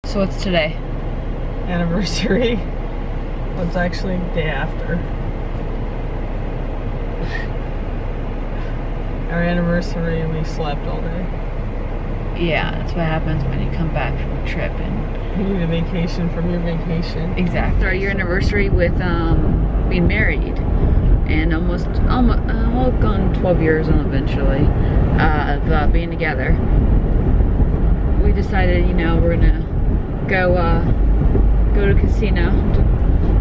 So what's today? Anniversary. Well, it's actually the day after. Our anniversary, we slept all day. Yeah, that's what happens when you come back from a trip and you need a vacation from your vacation. Exactly. Our year anniversary with being married, and almost gone 12 years on eventually of being together. We decided, you know, we're gonna go to a casino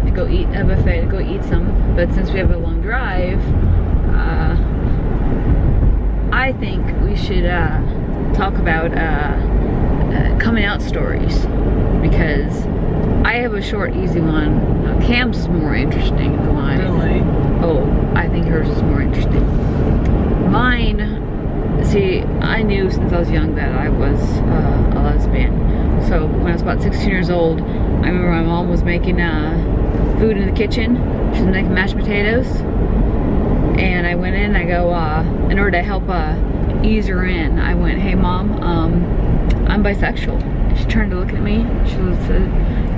to go eat a buffet, to go eat some. But since we have a long drive, I think we should talk about coming out stories, because I have a short, easy one. Cam's more interesting than mine. Really? Oh, I think hers is more interesting. Mine, see, I knew since I was young that I was a lesbian. So when I was about 16 years old, I remember my mom was making food in the kitchen. She was making mashed potatoes. And I went in, I go, in order to help ease her in, I went, "Hey Mom, I'm bisexual." She turned to look at me. She said,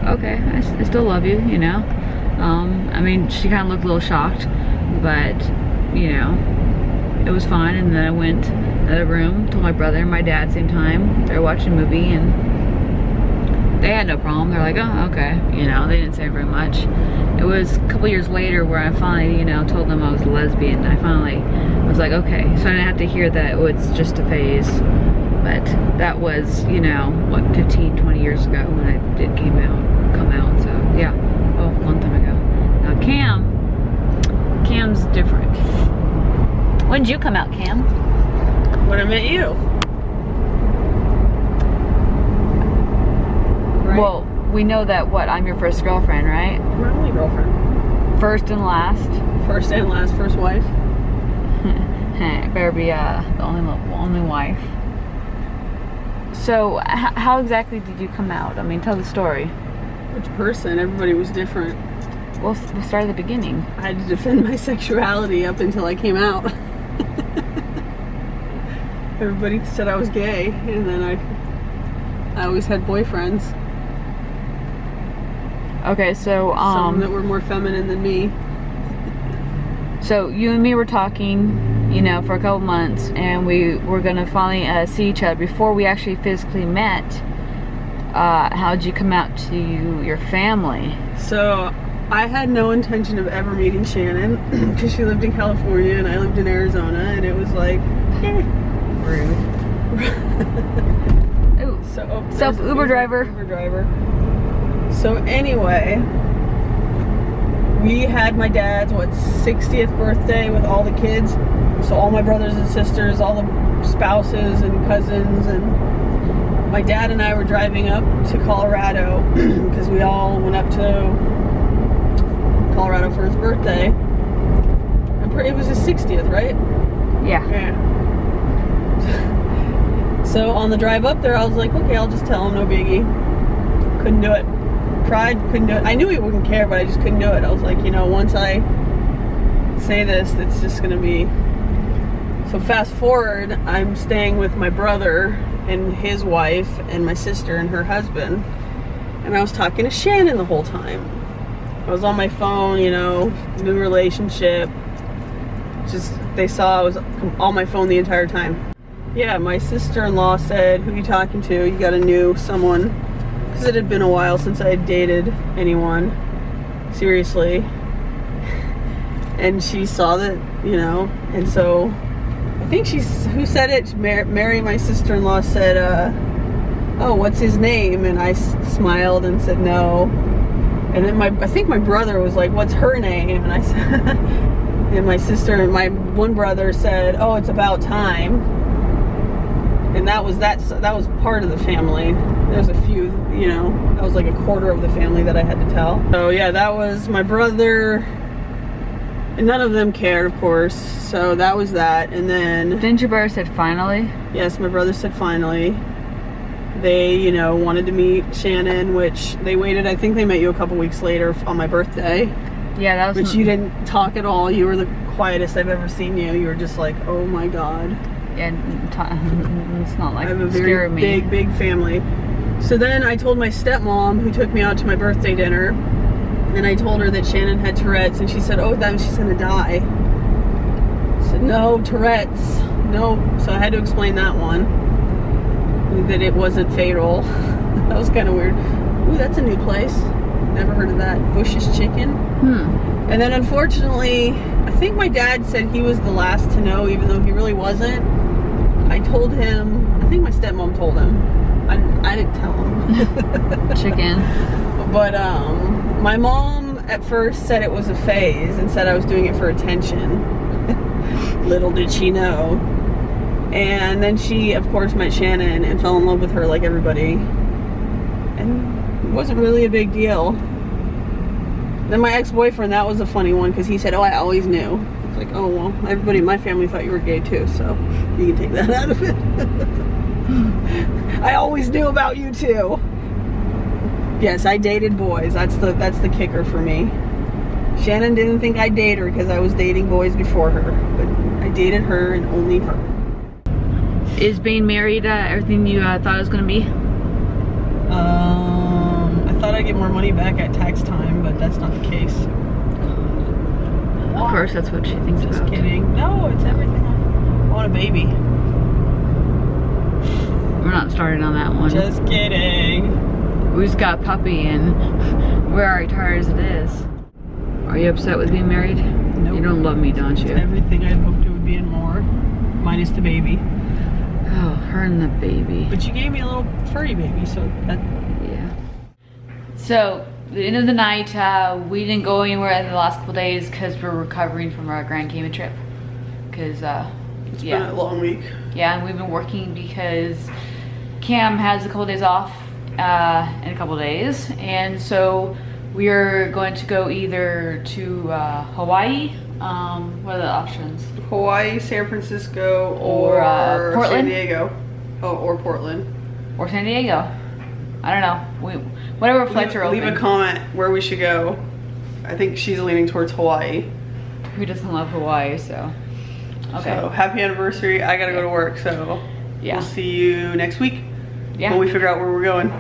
"Okay, I still love you, you know." I mean, she kind of looked a little shocked, but, you know, it was fine. And then I went to the room, told my brother and my dad at the same time. They were watching a movie, and they had no problem. They're like, "Oh, okay," you know, they didn't say very much. It was a couple years later where I finally, you know, told them I was a lesbian. I finally was like, okay, so I didn't have to hear that it was just a phase. But that was, you know, what, 15, 20 years ago when I did come out, so yeah, oh, a long time ago. Now Cam's different. When did you come out, Cam? When I met you. Right? Well, we know that, what, I'm your first girlfriend, right? My only girlfriend. First and last? First and last, first wife. Better be the only wife. So, how exactly did you come out? I mean, tell the story. Which person? Everybody was different. We'll start at the beginning. I had to defend my sexuality up until I came out. Everybody said I was gay, and then I always had boyfriends. Okay, so some that were more feminine than me. So you and me were talking, you know, for a couple months, and we were gonna finally see each other. Before we actually physically met, how'd you come out to your family? So I had no intention of ever meeting Shannon because she lived in California and I lived in Arizona, and it was like, rude. Ooh, so Uber driver. Uber driver. So anyway, we had my dad's 60th birthday with all the kids. So all my brothers and sisters, all the spouses and cousins, and my dad and I were driving up to Colorado because we all went up to Colorado for his birthday. It was his 60th, right? Yeah. So on the drive up there, I was like, okay, I'll just tell him, no biggie. Couldn't do it. Tried, couldn't do it. I knew he wouldn't care, but I just couldn't do it. I was like, you know, once I say this, it's just gonna be. So fast forward, I'm staying with my brother and his wife and my sister and her husband, and I was talking to Shannon the whole time. I was on my phone, you know, new relationship. Just, they saw I was on my phone the entire time. Yeah, my sister-in-law said, "Who are you talking to? You got a new someone?" Because it had been a while since I had dated anyone, seriously. And she saw that, you know, and so, I think who said it? Mary, my sister-in-law, said, "Oh, what's his name?" And I smiled and said no. And then I think my brother was like, "What's her name?" And I said, and my sister and my one brother said, "Oh, it's about time." And that was part of the family. There's a few, you know, that was like a quarter of the family that I had to tell. So yeah, that was my brother, and none of them cared, of course. So that was that. And then, Didn't your brother said finally? Yes, my brother said finally. They, you know, wanted to meet Shannon, which they waited. I think they met you a couple weeks later on my birthday. Yeah, that was. But you didn't talk at all. You were the quietest I've ever seen you. You were just like, oh my God. Yeah, it's not like I have a very big family. So then I told my stepmom, who took me out to my birthday dinner, and I told her that Shannon had Tourette's, and she said, oh, that means she's gonna die. I said, no, Tourette's, no. So I had to explain that one, that it wasn't fatal. That was kind of weird. Ooh, that's a new place. Never heard of that. Bush's Chicken. And then unfortunately, I think my dad said he was the last to know, even though he really wasn't. I told him, I think my stepmom told him. I didn't tell him. Chicken. But my mom at first said it was a phase and said I was doing it for attention. Little did she know. And then she, of course, met Shannon and fell in love with her like everybody. And it wasn't really a big deal. Then my ex-boyfriend, that was a funny one because he said, oh, I always knew. It's like, oh, well, everybody in my family thought you were gay too, so you can take that out of it. I always knew about you too. Yes, I dated boys. That's the kicker for me. Shannon didn't think I'd date her because I was dating boys before her, but I dated her and only her. Is being married everything you thought it was going to be? I thought I'd get more money back at tax time, but that's not the case. Of course, that's what she thinks about. Just kidding. No, it's everything. I want a baby. We're not starting on that one. Just kidding. We just got a puppy and we're already tired as it is. Are you upset with being married? Nope. You don't love me, don't you? It's everything I'd hoped it would be and more. Minus the baby. Oh, her and the baby. But you gave me a little furry baby, so that... Yeah. So, the end of the night, we didn't go anywhere in the last couple days because we're recovering from our Grand Cayman trip. Because, it's been a long week. Yeah, and we've been working because Cam has a couple days off in a couple days. And so, we are going to go either to Hawaii. What are the options? Hawaii, San Francisco, or Portland? San Diego. Oh, or Portland. Or San Diego. I don't know. Whatever flights are open. Leave a comment where we should go. I think she's leaning towards Hawaii. Who doesn't love Hawaii, so. Okay. So, happy anniversary. I gotta go to work, so yeah. We'll see you next week. Yeah. When we figure out where we're going.